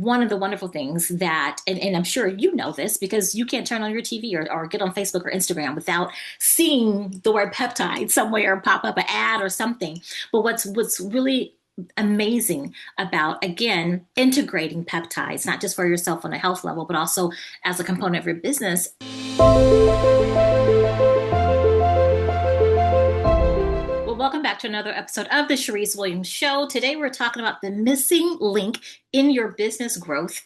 one of the wonderful things that, and I'm sure you know this because you can't turn on your TV or get on Facebook or Instagram without seeing the word peptide somewhere pop up, an ad or something. But what's really amazing about, again, integrating peptides, not just for yourself on a health level, but also as a component of your business. Well, welcome back to another episode of the Charyse Williams Show. Today, we're talking about the missing link in your business growth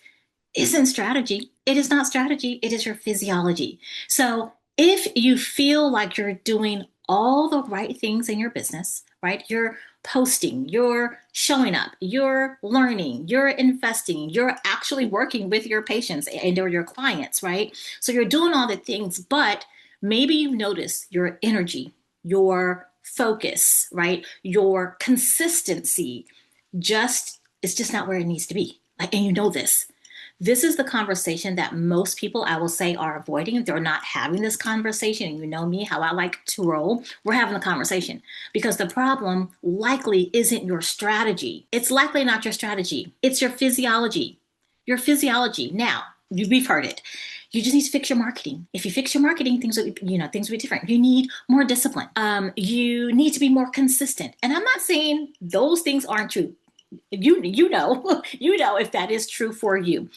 isn't strategy. It is not strategy. It is your physiology. So if you feel like you're doing all the right things in your business, right? You're posting, you're showing up, you're learning, you're investing, you're actually working with your patients and or your clients, right? So you're doing all the things, but maybe you've noticed your energy, your focus, right? Your consistency it's just not where it needs to be. Like, and you know this. This is the conversation that most people, I will say, are avoiding. They're not having this conversation. And you know me, how I like to roll. We're having a conversation because the problem likely isn't your strategy. It's likely not your strategy. It's your physiology. Your physiology. Now, we've heard it. You just need to fix your marketing. If you fix your marketing, things will be different. You need more discipline. You need to be more consistent. And I'm not saying those things aren't true. You know if that is true for you.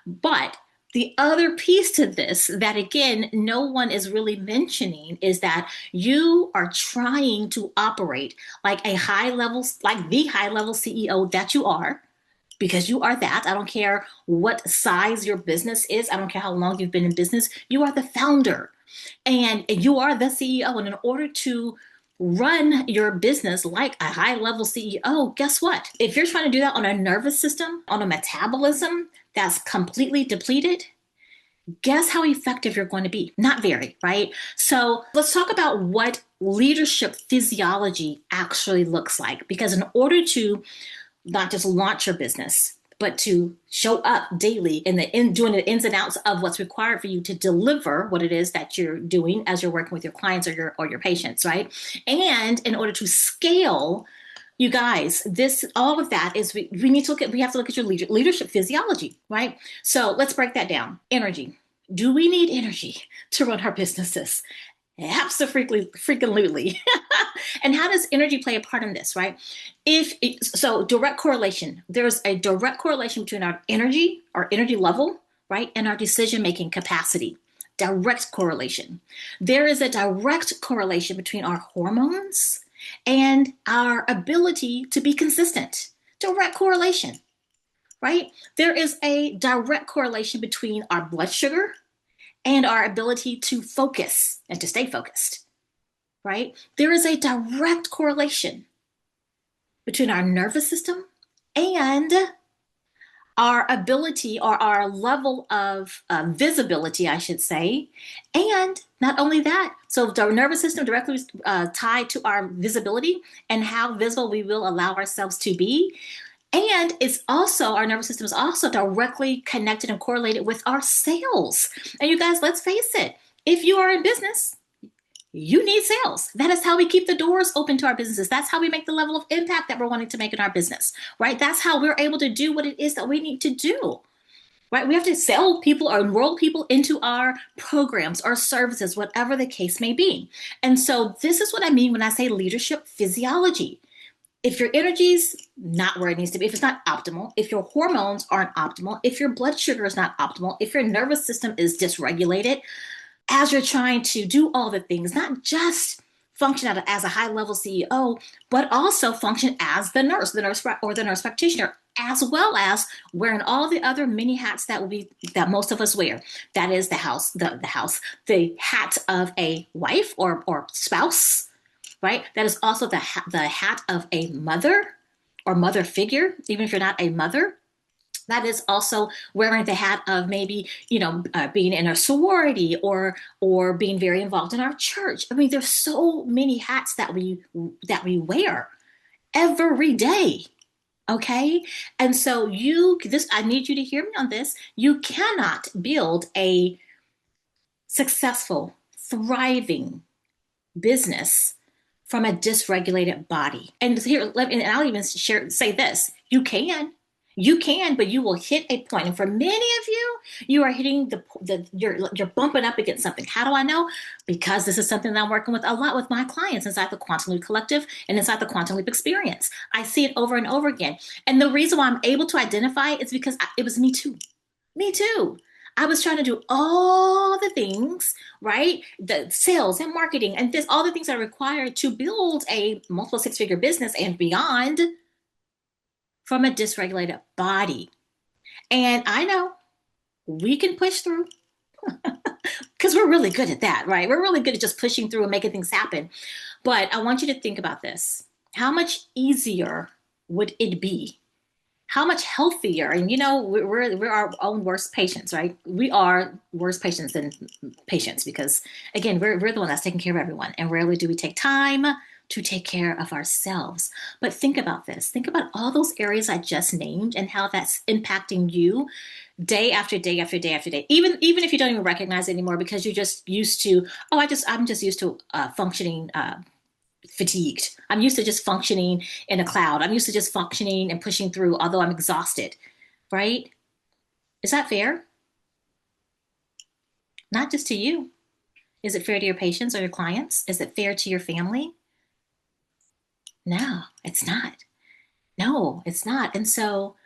But the other piece to this that, again, no one is really mentioning is that you are trying to operate like the high level CEO that you are, because you are that. I don't care what size your business is. I don't care how long you've been in business. You are the founder and you are the CEO. And in order to run your business like a high level CEO, guess what? If you're trying to do that on a nervous system, on a metabolism that's completely depleted, guess how effective you're going to be? Not very, right? So let's talk about what leadership physiology actually looks like. Because in order to not just launch your business, but to show up daily doing the ins and outs of what's required for you to deliver what it is that you're doing as you're working with your clients or your patients, right? And in order to scale, you guys, all of that is we have to look at your leadership physiology, right? So let's break that down. Energy. Do we need energy to run our businesses? Absolutely. And how does energy play a part in this, right? Direct correlation. There's a direct correlation between our energy level, right, and our decision-making capacity. Direct correlation. There is a direct correlation between our hormones and our ability to be consistent. Direct correlation, right? There is a direct correlation between our blood sugar and our ability to focus and to stay focused, right? There is a direct correlation between our nervous system and our ability or our level of visibility, I should say. And not only that, so the nervous system directly tied to our visibility and how visible we will allow ourselves to be. And our nervous system is also directly connected and correlated with our sales. And you guys, let's face it, if you are in business, you need sales. That is how we keep the doors open to our businesses. That's how we make the level of impact that we're wanting to make in our business, right? That's how we're able to do what it is that we need to do, right? We have to sell people or enroll people into our programs or services, whatever the case may be. And so this is what I mean when I say leadership physiology. If your energy's not where it needs to be, if it's not optimal, if your hormones aren't optimal, if your blood sugar is not optimal, if your nervous system is dysregulated, as you're trying to do all the things, not just function as a high-level CEO, but also function as the nurse or the nurse practitioner, as well as wearing all the other many hats that most of us wear. That is the hat of a wife or spouse, right? That is also the hat of a mother or mother figure, even if you're not a mother. That is also wearing the hat of maybe, being in a sorority or being very involved in our church. I mean, there's so many hats that we wear every day. Okay. And so I need you to hear me on this. You cannot build a successful, thriving business from a dysregulated body. And I'll even say this. You can. You can, but you will hit a point. And for many of you, you are hitting you're bumping up against something. How do I know? Because this is something that I'm working with a lot with my clients inside the Quantum Leap Collective and inside the Quantum Leap Experience. I see it over and over again. And the reason why I'm able to identify it is because it was me too. Me too. I was trying to do all the things, right? The sales and marketing and this, all the things that are required to build a multiple six-figure business and beyond from a dysregulated body. And I know we can push through because we're really good at that, right? We're really good at just pushing through and making things happen. But I want you to think about this. How much easier would it be? How much healthier? And we're our own worst patients, right? We are worse patients than patients because, again, we're the one that's taking care of everyone. And rarely do we take time to take care of ourselves. But think about this. Think about all those areas I just named and how that's impacting you day after day after day after day. Even if you don't even recognize it anymore because you're just used to, I'm just used to functioning fatigued. I'm used to just functioning in a cloud. I'm used to just functioning and pushing through, although I'm exhausted, right? Is that fair? Not just to you. Is it fair to your patients or your clients? Is it fair to your family? No, it's not. No, it's not. And so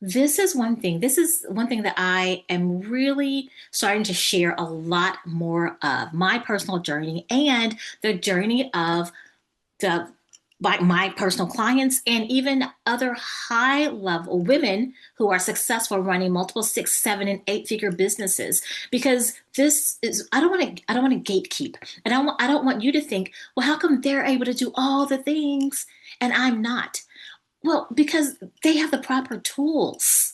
this is one thing. This is one thing that I am really starting to share a lot more of my personal journey and the journey of the like my personal clients and even other high level women who are successful running multiple six, seven, and eight figure businesses. Because this is I don't want to gatekeep. And I don't want you to think, well, how come they're able to do all the things and I'm not? Well, because they have the proper tools.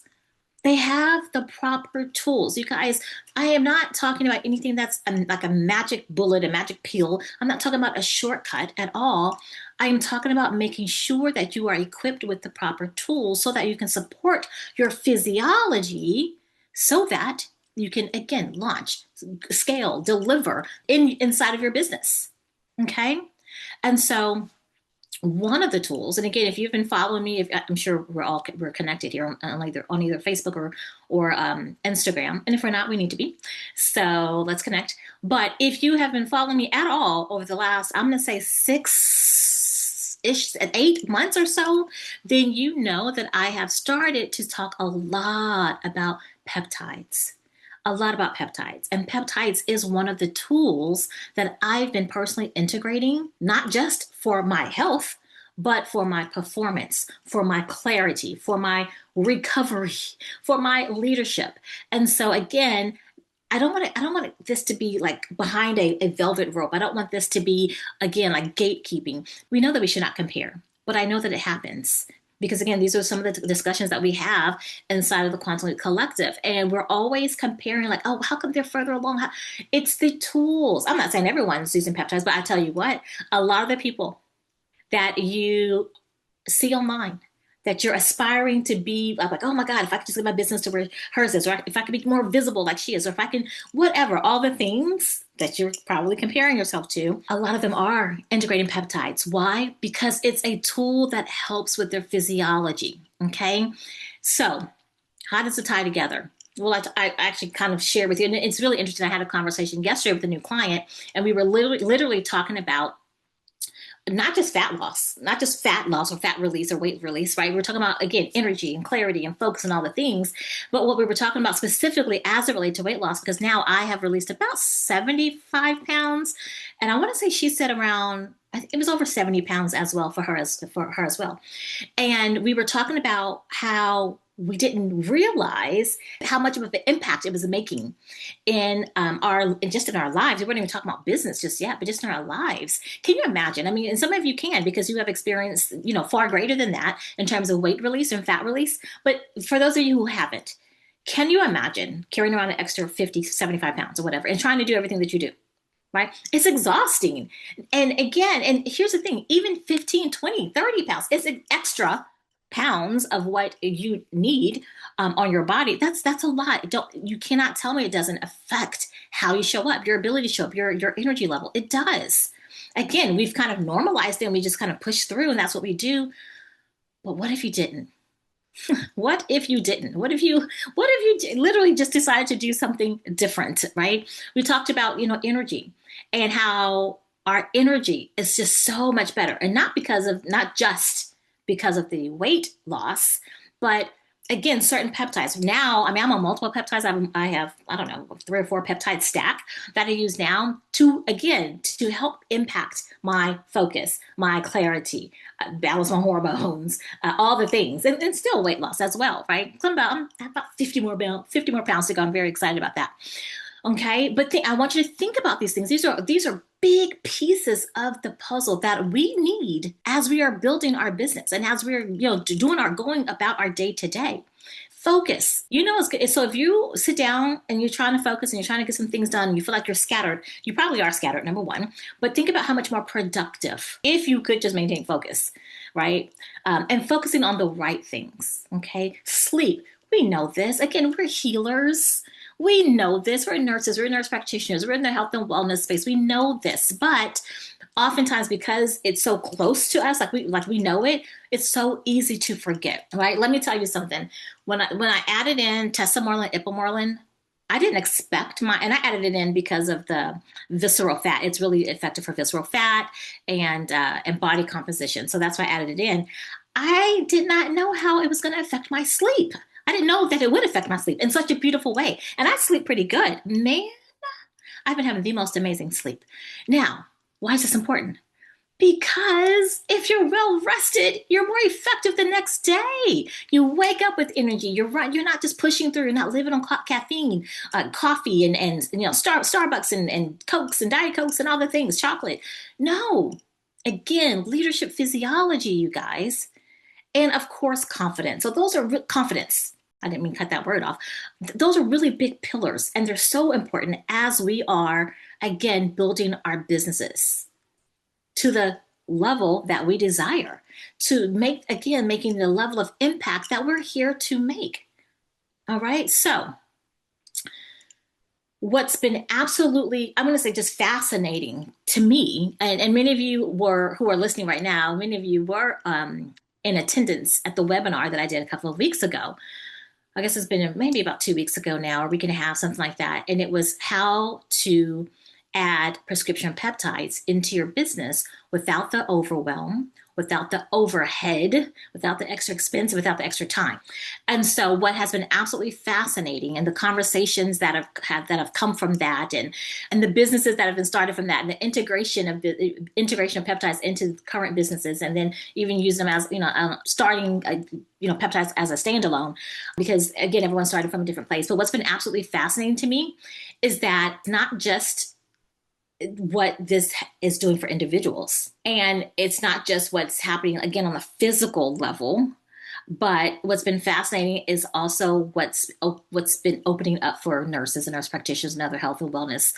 They have the proper tools. You guys, I am not talking about anything that's like a magic bullet, a magic pill. I'm not talking about a shortcut at all. I am talking about making sure that you are equipped with the proper tools so that you can support your physiology so that you can, again, launch, scale, deliver inside of your business. Okay. And so, one of the tools, and again, if you've been following me, I'm sure we're connected here on either Facebook or Instagram, and if we're not, we need to be. So let's connect. But if you have been following me at all over the last, I'm going to say 6-ish, 8 months or so, then you know that I have started to talk a lot about peptides. A lot about peptides. And peptides is one of the tools that I've been personally integrating, not just for my health, but for my performance, for my clarity, for my recovery, for my leadership. And so again, I don't want this to be like behind a velvet rope. I don't want this to be, again, like gatekeeping. We know that we should not compare, but I know that it happens. Because again, these are some of the discussions that we have inside of the Quantum Leap Collective. And we're always comparing, like, oh, how come they're further along? It's the tools. I'm not saying everyone's using peptides, but I tell you what, a lot of the people that you see online that you're aspiring to be like, oh my God, if I could just get my business to where hers is, or if I could be more visible like she is, or if I can, whatever, all the things that you're probably comparing yourself to, a lot of them are integrating peptides. Why? Because it's a tool that helps with their physiology. Okay. So how does it tie together? Well, I actually kind of share with you, and it's really interesting. I had a conversation yesterday with a new client, and we were literally talking about not just fat loss or fat release or weight release, right? We're talking about, again, energy and clarity and focus and all the things. But what we were talking about specifically as it relates to weight loss, because now I have released about 75 pounds. And I want to say she said around, I think it was over 70 pounds as well for her as well. And we were talking about how we didn't realize how much of an impact it was making in in our lives. We weren't even talking about business just yet, but just in our lives. Can you imagine? I mean, and some of you can because you have experienced, far greater than that in terms of weight release and fat release. But for those of you who haven't, can you imagine carrying around an extra 50, 75 pounds or whatever and trying to do everything that you do? Right? It's exhausting. And again, and here's the thing, even 15, 20, 30 pounds, it's an extra pounds of what you need on your body. That's a lot. You cannot tell me it doesn't affect how you show up, your ability to show up, your energy level. It does. Again, we've kind of normalized it and we just kind of push through and that's what we do. But what if you didn't? What if you didn't? What if you literally just decided to do something different, right? We talked about, energy and how our energy is just so much better. And not just because of the weight loss, but again, certain peptides. Now, I mean, I'm on multiple peptides. I have, I don't know, 3 or 4 peptide stack that I use now to help impact my focus, my clarity, balance my hormones, all the things, and still weight loss as well, right? I'm about 50 more pounds to go. I'm very excited about that. Okay, but I want you to think about these things. These are big pieces of the puzzle that we need as we are building our business and as we're doing our going about our day to day. Focus. It's good. So if you sit down and you're trying to focus and you're trying to get some things done, and you feel like you're scattered. You probably are scattered, number one. But think about how much more productive if you could just maintain focus, right? And focusing on the right things. Okay, sleep. We know this. Again, we're healers. We know this. We're nurses, we're nurse practitioners, we're in the health and wellness space. We know this, but oftentimes because it's so close to us, like we know it, it's so easy to forget, right? Let me tell you something. When I added in tesamorelin, ipamorelin, I didn't expect and I added it in because of the visceral fat. It's really effective for visceral fat and body composition. So that's why I added it in. I did not know how it was going to affect my sleep. I didn't know that it would affect my sleep in such a beautiful way. And I sleep pretty good. Man, I've been having the most amazing sleep. Now, why is this important? Because if you're well rested, you're more effective the next day. You wake up with energy. You're not just pushing through. You're not living on caffeine, coffee, and Starbucks and Cokes and Diet Cokes and all the things, chocolate. No. Again, leadership physiology, you guys. And of course, confidence. So those are confidence. I didn't mean to cut that word off. Those are really big pillars, and they're so important as we are, again, building our businesses to the level that we desire, to making the level of impact that we're here to make. All right. So, what's been absolutely, I'm going to say, just fascinating to me, and many of you who are listening right now, many of you were in attendance at the webinar that I did a couple of weeks ago. I guess it's been maybe about 2 weeks ago now, or a week and a half, something like that. And it was how to add prescription peptides into your business without the overwhelm, without the overhead, without the extra expense, without the extra time. And so what has been absolutely fascinating, and the conversations that have come from that, and the businesses that have been started from that, and the integration of peptides into current businesses, and then even use them as starting peptides as a standalone, because again, everyone started from a different place. But what's been absolutely fascinating to me is that not just what this is doing for individuals. And it's not just what's happening, again, on the physical level, but what's been fascinating is also what's been opening up for nurses and nurse practitioners and other health and wellness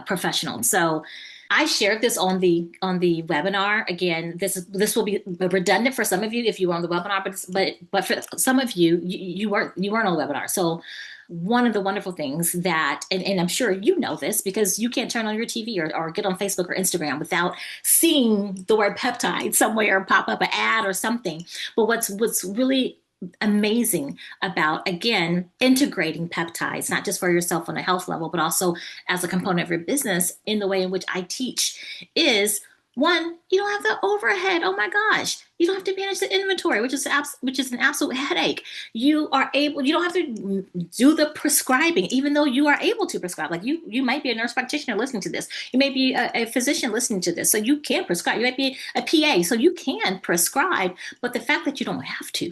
professionals. So I shared this on the webinar. Again, this will be redundant for some of you if you were on the webinar, but for some of you weren't on the webinar. So one of the wonderful things that, and I'm sure you know this because you can't turn on your TV or get on Facebook or Instagram without seeing the word peptide somewhere pop up, an ad or something. But what's really amazing about, again, integrating peptides, not just for yourself on a health level, but also as a component of your business in the way in which I teach, is one, you don't have the overhead. Oh my gosh. You don't have to manage the inventory, which is an absolute headache. You don't have to do the prescribing, even though you are able to prescribe. Like you might be a nurse practitioner listening to this. You may be a physician listening to this. So you can prescribe. You might be a PA. So you can prescribe. But the fact that you don't have to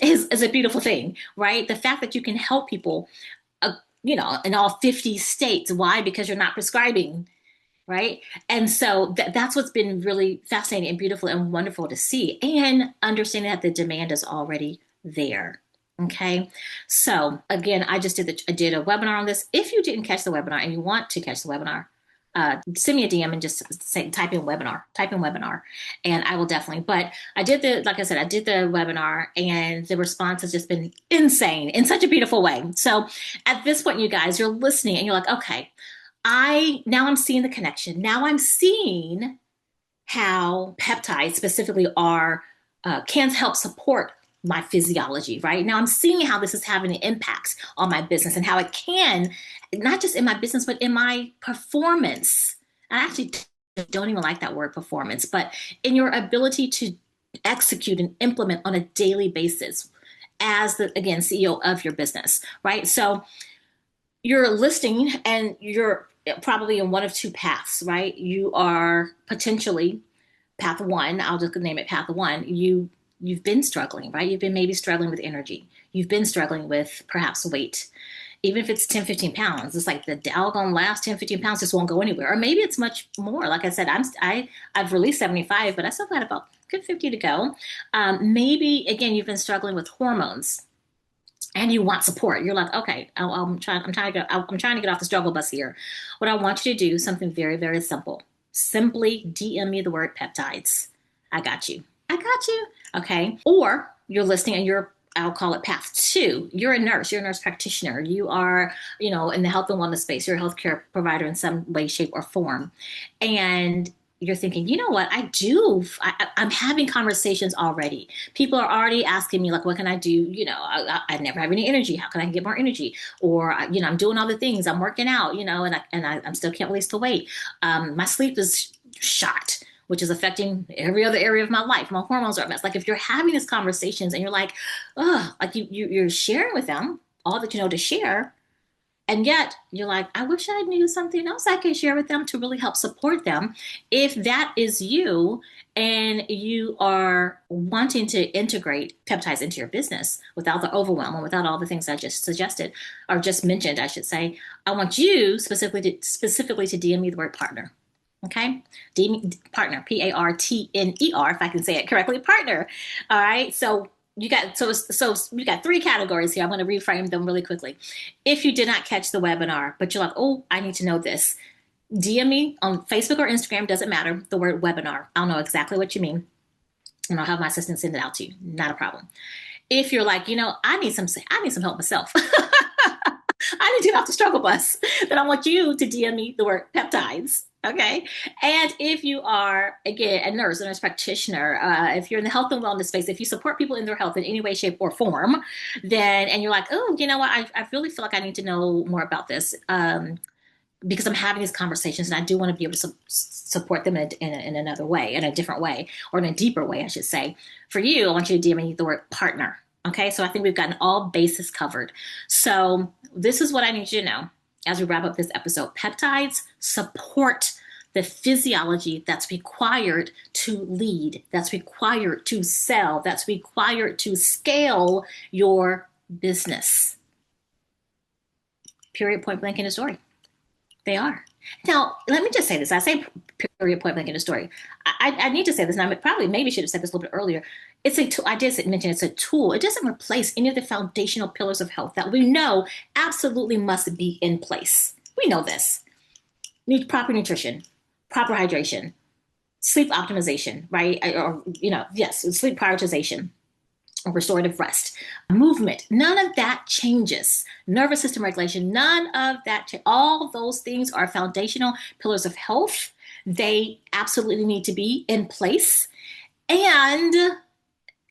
is a beautiful thing, right? The fact that you can help people, in all 50 states. Why? Because you're not prescribing. Right. And so that's what's been really fascinating and beautiful and wonderful to see, and understanding that the demand is already there. Okay. So again, I did a webinar on this. If you didn't catch the webinar and you want to catch the webinar, send me a DM and just type in webinar, and I will definitely. But I did the webinar, and the response has just been insane in such a beautiful way. So at this point, you guys, you're listening and you're like, okay, I'm seeing the connection. Now I'm seeing how peptides specifically can help support my physiology, right? Now I'm seeing how this is having an impact on my business and how it can, not just in my business, but in my performance. I actually don't even like that word performance, but in your ability to execute and implement on a daily basis as the, again, CEO of your business, right? So you're listing and you're probably in one of two paths, right? You are potentially path one. I'll just name it path one. You've been struggling, right? You've been maybe struggling with energy. You've been struggling with perhaps weight. Even if it's 10, 15 pounds, it's like the doggone last 10, 15 pounds just won't go anywhere. Or maybe it's much more. Like I said, I've released 75, but I still got about good 50 to go. Maybe, again, you've been struggling with hormones and you want support. You're like, okay, I'm trying to get off the struggle bus here. What I want you to do is something very, very simple. Simply DM me the word peptides. I got you. Okay. Or you're listening and I'll call it path two. You're a nurse practitioner. You are, in the health and wellness space. You're a healthcare provider in some way, shape, or form. And you're thinking, you know what, I'm having conversations already. People are already asking me, like, what can I do? I never have any energy. How can I get more energy? Or, I'm doing all the things. I'm working out, and I still can't release the weight. My sleep is shot, which is affecting every other area of my life. My hormones are a mess. Like, if you're having these conversations and you're like, oh, like you're sharing with them all that you know to share, and yet you're like, I wish I knew something else I could share with them to really help support them. If that is you and you are wanting to integrate peptides into your business without the overwhelm and without all the things I just suggested, or just mentioned, I should say, I want you specifically to DM me the word partner. Okay, partner, PARTNER, if I can say it correctly, partner. All right, so you got three categories here. I'm going to reframe them really quickly. If you did not catch the webinar, but you're like, oh, I need to know this, DM me on Facebook or Instagram, doesn't matter, the word webinar. I'll know exactly what you mean, and I'll have my assistant send it out to you. Not a problem. If you're like, I need some help myself. I need to get off the struggle bus. Then I want you to DM me the word peptides. Okay. And if you are, again, a nurse practitioner, if you're in the health and wellness space, if you support people in their health in any way, shape, or form, and you're like, oh, you know what? I really feel like I need to know more about this because I'm having these conversations and I do want to be able to support them in another way, in a different way, or in a deeper way, I should say. For you, I want you to DM me the word partner. Okay. So I think we've gotten all bases covered. So this is what I need you to know as we wrap up this episode. Peptides support the physiology that's required to lead, that's required to sell, that's required to scale your business. Period, point blank in the story. They are. Now, let me just say this. I say period, point blank in the story. I need to say this, and I maybe should have said this a little bit earlier. It's a tool. I did mention it's a tool. It doesn't replace any of the foundational pillars of health that we know absolutely must be in place. We know this. Need proper nutrition, proper hydration, sleep optimization, right? Or, yes, sleep prioritization, or restorative rest, movement. None of that changes. Nervous system regulation, none of that. All those things are foundational pillars of health. They absolutely need to be in place. And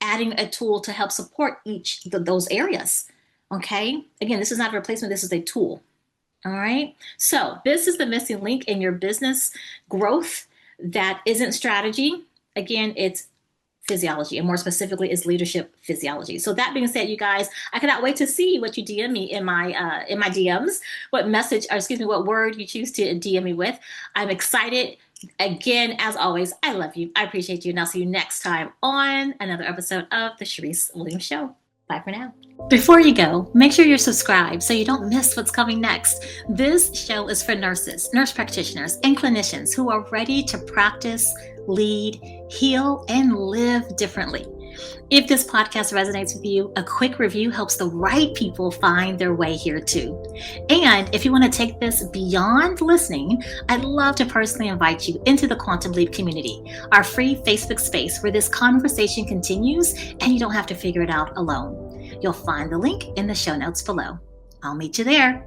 adding a tool to help support each of those areas. Okay? Again, this is not a replacement. This is a tool. All right? So this is the missing link in your business growth that isn't strategy. Again, it's physiology, and more specifically is leadership physiology. So that being said, you guys, I cannot wait to see what you DM me in my DMs, what word you choose to DM me with. I'm excited. Again, as always, I love you. I appreciate you. And I'll see you next time on another episode of the Charyse Williams Show. Bye for now. Before you go, make sure you're subscribed so you don't miss what's coming next. This show is for nurses, nurse practitioners, and clinicians who are ready to practice, lead, heal, and live differently. If this podcast resonates with you, a quick review helps the right people find their way here too. And if you want to take this beyond listening, I'd love to personally invite you into the Quantum Leap community, our free Facebook space where this conversation continues and you don't have to figure it out alone. You'll find the link in the show notes below. I'll meet you there.